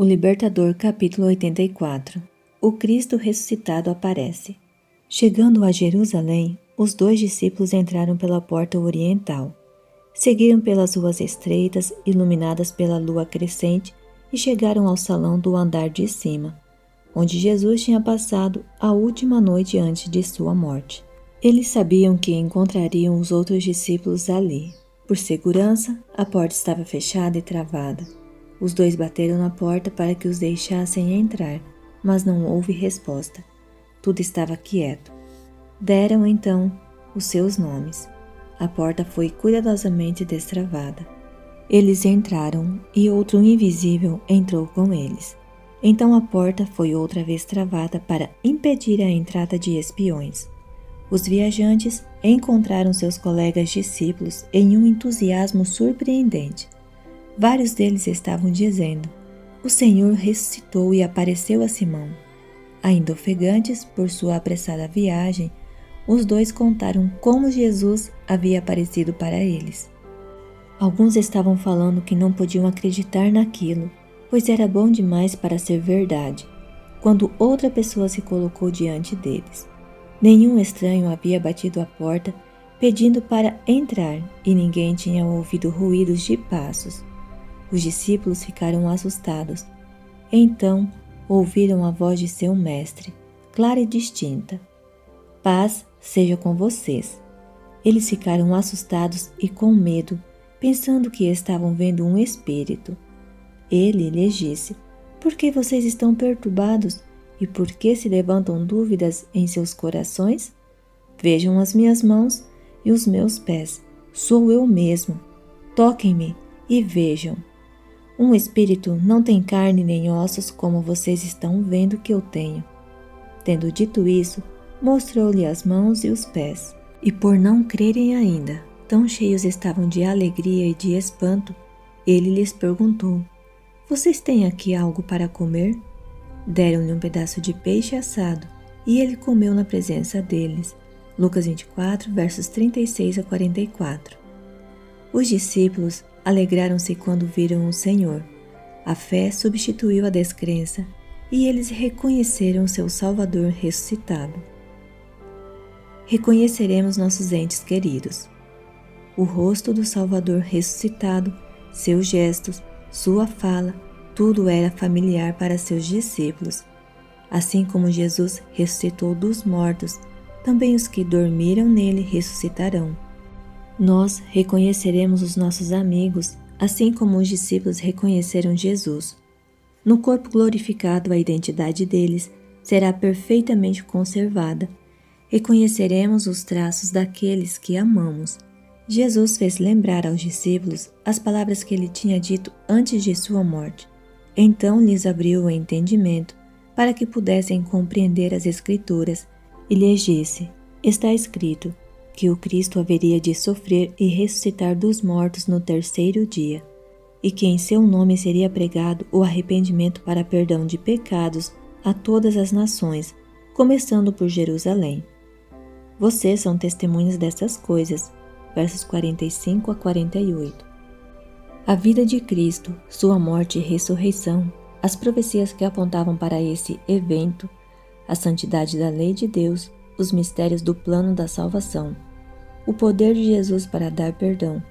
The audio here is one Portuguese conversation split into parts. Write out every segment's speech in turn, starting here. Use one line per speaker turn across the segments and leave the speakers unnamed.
O Libertador, capítulo 84. O Cristo ressuscitado aparece. Chegando a Jerusalém, os 2 discípulos entraram pela porta oriental. Seguiram pelas ruas estreitas, iluminadas pela lua crescente, e chegaram ao salão do andar de cima, onde Jesus tinha passado a última noite antes de sua morte. Eles sabiam que encontrariam os outros discípulos ali. Por segurança, a porta estava fechada e travada. Os 2 bateram na porta para que os deixassem entrar, mas não houve resposta. Tudo estava quieto. Deram, então, os seus nomes. A porta foi cuidadosamente destravada. Eles entraram e outro invisível entrou com eles. Então a porta foi outra vez travada para impedir a entrada de espiões. Os viajantes encontraram seus colegas discípulos em um entusiasmo surpreendente. Vários deles estavam dizendo: "O Senhor ressuscitou e apareceu a Simão." Ainda ofegantes por sua apressada viagem, os 2 contaram como Jesus havia aparecido para eles. Alguns estavam falando que não podiam acreditar naquilo, pois era bom demais para ser verdade, quando outra pessoa se colocou diante deles. Nenhum estranho havia batido à porta pedindo para entrar e ninguém tinha ouvido ruídos de passos. Os discípulos ficaram assustados. Então ouviram a voz de seu mestre, clara e distinta: "Paz seja com vocês." Eles ficaram assustados e com medo, pensando que estavam vendo um espírito. Ele lhes disse: "Por que vocês estão perturbados e por que se levantam dúvidas em seus corações? Vejam as minhas mãos e os meus pés. Sou eu mesmo. Toquem-me e vejam. Um espírito não tem carne nem ossos como vocês estão vendo que eu tenho." Tendo dito isso, mostrou-lhe as mãos e os pés. E por não crerem ainda, tão cheios estavam de alegria e de espanto, ele lhes perguntou: "Vocês têm aqui algo para comer?" Deram-lhe um pedaço de peixe assado, e ele comeu na presença deles. Lucas 24, versos 36 a 44. Os discípulos alegraram-se quando viram o Senhor. A fé substituiu a descrença e eles reconheceram seu Salvador ressuscitado. Reconheceremos nossos entes queridos. O rosto do Salvador ressuscitado, seus gestos, sua fala, tudo era familiar para seus discípulos. Assim como Jesus ressuscitou dos mortos, também os que dormiram nele ressuscitarão. Nós reconheceremos os nossos amigos, assim como os discípulos reconheceram Jesus. No corpo glorificado, a identidade deles será perfeitamente conservada. Reconheceremos os traços daqueles que amamos. Jesus fez lembrar aos discípulos as palavras que ele tinha dito antes de sua morte. Então lhes abriu o entendimento para que pudessem compreender as Escrituras e lhes disse: "Está escrito que o Cristo haveria de sofrer e ressuscitar dos mortos no 3º dia, e que em seu nome seria pregado o arrependimento para perdão de pecados a todas as nações, começando por Jerusalém. Vocês são testemunhas dessas coisas." Versos 45 a 48. A vida de Cristo, sua morte e ressurreição, as profecias que apontavam para esse evento, a santidade da lei de Deus, os mistérios do plano da salvação, o poder de Jesus para dar perdão,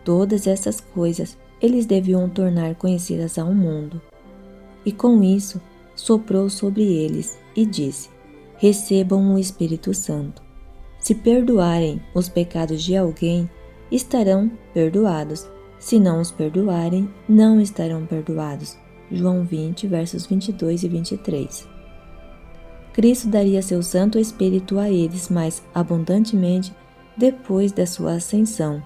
todas essas coisas eles deviam tornar conhecidas ao mundo. E com isso, soprou sobre eles e disse: "Recebam o Espírito Santo. Se perdoarem os pecados de alguém, estarão perdoados. Se não os perdoarem, não estarão perdoados." João 20, versos 22 e 23. Cristo daria seu Santo Espírito a eles mais abundantemente depois da sua ascensão.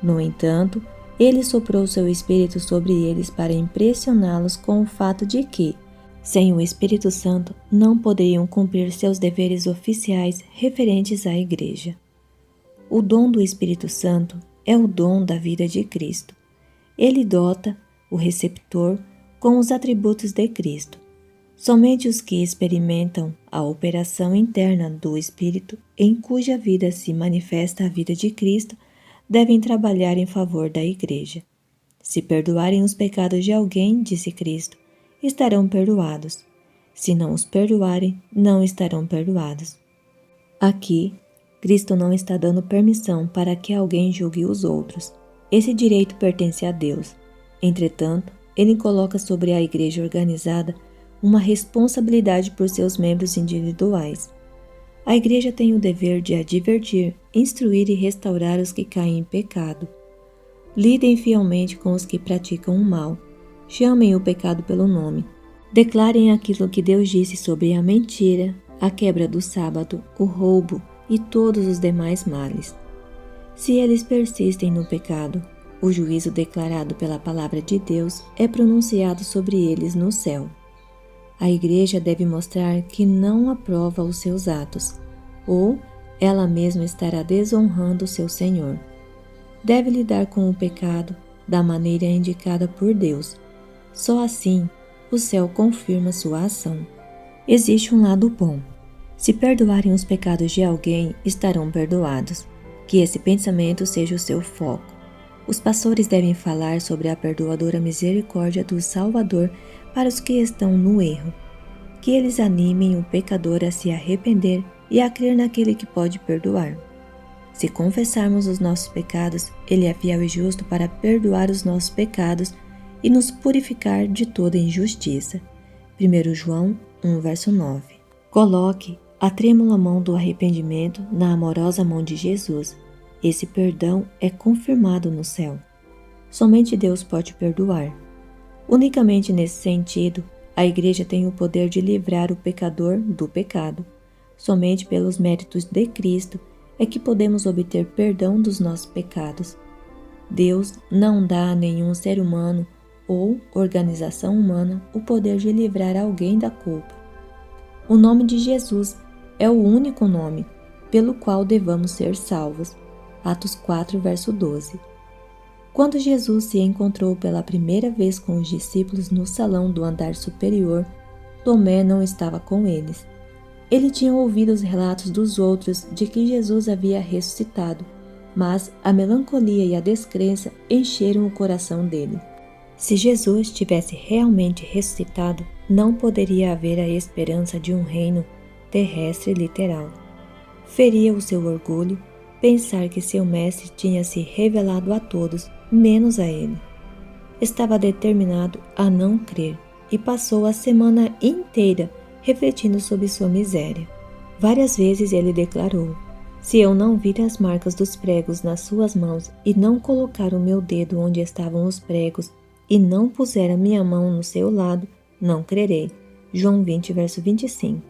No entanto, ele soprou seu Espírito sobre eles para impressioná-los com o fato de que, sem o Espírito Santo, não poderiam cumprir seus deveres oficiais referentes à Igreja. O dom do Espírito Santo é o dom da vida de Cristo. Ele dota o receptor com os atributos de Cristo. Somente os que experimentam a operação interna do Espírito, em cuja vida se manifesta a vida de Cristo, devem trabalhar em favor da Igreja. Se perdoarem os pecados de alguém, disse Cristo, estarão perdoados. Se não os perdoarem, não estarão perdoados. Aqui, Cristo não está dando permissão para que alguém julgue os outros. Esse direito pertence a Deus. Entretanto, ele coloca sobre a igreja organizada uma responsabilidade por seus membros individuais. A igreja tem o dever de advertir, instruir e restaurar os que caem em pecado. Lidem fielmente com os que praticam o mal. Chamem o pecado pelo nome. Declarem aquilo que Deus disse sobre a mentira, a quebra do sábado, o roubo e todos os demais males. Se eles persistem no pecado, o juízo declarado pela palavra de Deus é pronunciado sobre eles no céu. A igreja deve mostrar que não aprova os seus atos, ou ela mesma estará desonrando o seu Senhor. Deve lidar com o pecado da maneira indicada por Deus. Só assim, o céu confirma sua ação. Existe um lado bom. Se perdoarem os pecados de alguém, estarão perdoados. Que esse pensamento seja o seu foco. Os pastores devem falar sobre a perdoadora misericórdia do Salvador para os que estão no erro. Que eles animem o pecador a se arrepender e a crer naquele que pode perdoar. Se confessarmos os nossos pecados, Ele é fiel e justo para perdoar os nossos pecados e nos purificar de toda injustiça. 1 João 1, verso 9. Coloque a trêmula mão do arrependimento na amorosa mão de Jesus. Esse perdão é confirmado no céu. Somente Deus pode perdoar. Unicamente nesse sentido, a igreja tem o poder de livrar o pecador do pecado. Somente pelos méritos de Cristo é que podemos obter perdão dos nossos pecados. Deus não dá a nenhum ser humano ou organização humana o poder de livrar alguém da culpa. O nome de Jesus é o único nome pelo qual devamos ser salvos. Atos 4, verso 12. Quando Jesus se encontrou pela primeira vez com os discípulos no salão do andar superior, Tomé não estava com eles. Ele tinha ouvido os relatos dos outros de que Jesus havia ressuscitado, mas a melancolia e a descrença encheram o coração dele. Se Jesus tivesse realmente ressuscitado, não poderia haver a esperança de um reino terrestre literal. Feria o seu orgulho pensar que seu mestre tinha se revelado a todos, menos a ele. Estava determinado a não crer e passou a semana inteira refletindo sobre sua miséria. Várias vezes ele declarou: se eu não vir as marcas dos pregos nas suas mãos e não colocar o meu dedo onde estavam os pregos e não puser a minha mão no seu lado, não crerei. João 20, verso 25.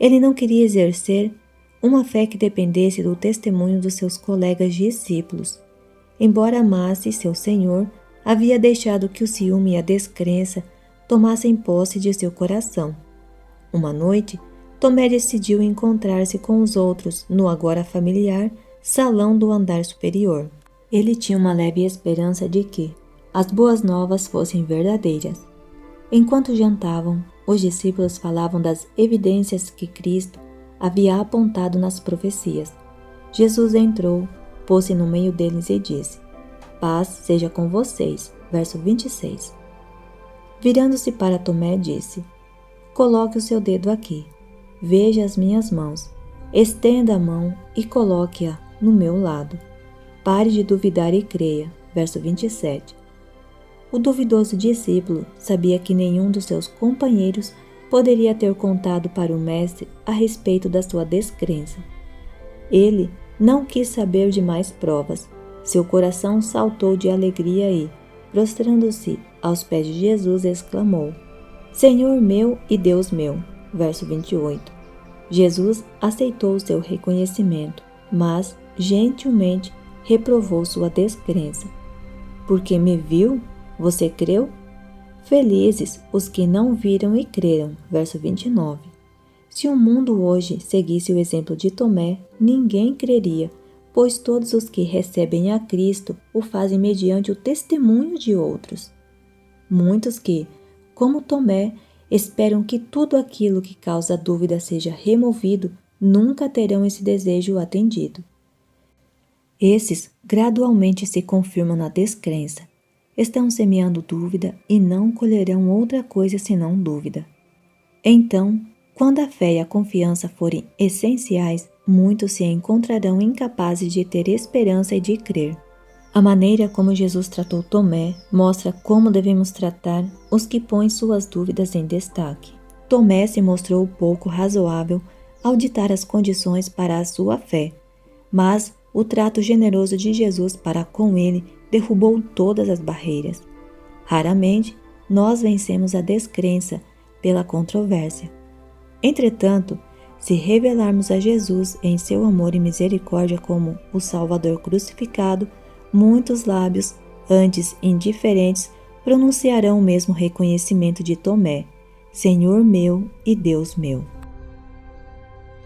Ele não queria exercer uma fé que dependesse do testemunho dos seus colegas discípulos. Embora amasse seu Senhor, havia deixado que o ciúme e a descrença tomassem posse de seu coração. Uma noite, Tomé decidiu encontrar-se com os outros no agora familiar salão do andar superior. Ele tinha uma leve esperança de que as boas novas fossem verdadeiras. Enquanto jantavam, os discípulos falavam das evidências que Cristo havia apontado nas profecias. Jesus entrou, pôs-se no meio deles e disse: paz seja com vocês. Verso 26. Virando-se para Tomé, disse: coloque o seu dedo aqui. Veja as minhas mãos. Estenda a mão e coloque-a no meu lado. Pare de duvidar e creia. Verso 27. O duvidoso discípulo sabia que nenhum dos seus companheiros poderia ter contado para o mestre a respeito da sua descrença. Ele não quis saber de mais provas. Seu coração saltou de alegria e, prostrando-se aos pés de Jesus, exclamou: Senhor meu e Deus meu. Verso 28. Jesus aceitou seu reconhecimento, mas, gentilmente, reprovou sua descrença. Porque me viu, você creu? Felizes os que não viram e creram. Verso 29. Se o mundo hoje seguisse o exemplo de Tomé, ninguém creria, pois todos os que recebem a Cristo o fazem mediante o testemunho de outros. Muitos que, como Tomé, esperam que tudo aquilo que causa dúvida seja removido, nunca terão esse desejo atendido. Esses gradualmente se confirmam na descrença. estão semeando dúvida e não colherão outra coisa senão dúvida. Então, quando a fé e a confiança forem essenciais, muitos se encontrarão incapazes de ter esperança e de crer. A maneira como Jesus tratou Tomé mostra como devemos tratar os que põem suas dúvidas em destaque. Tomé se mostrou pouco razoável ao ditar as condições para a sua fé, mas o trato generoso de Jesus para com ele derrubou todas as barreiras. Raramente, nós vencemos a descrença pela controvérsia. Entretanto, se revelarmos a Jesus em seu amor e misericórdia como o Salvador crucificado, muitos lábios, antes indiferentes, pronunciarão o mesmo reconhecimento de Tomé: Senhor meu e Deus meu.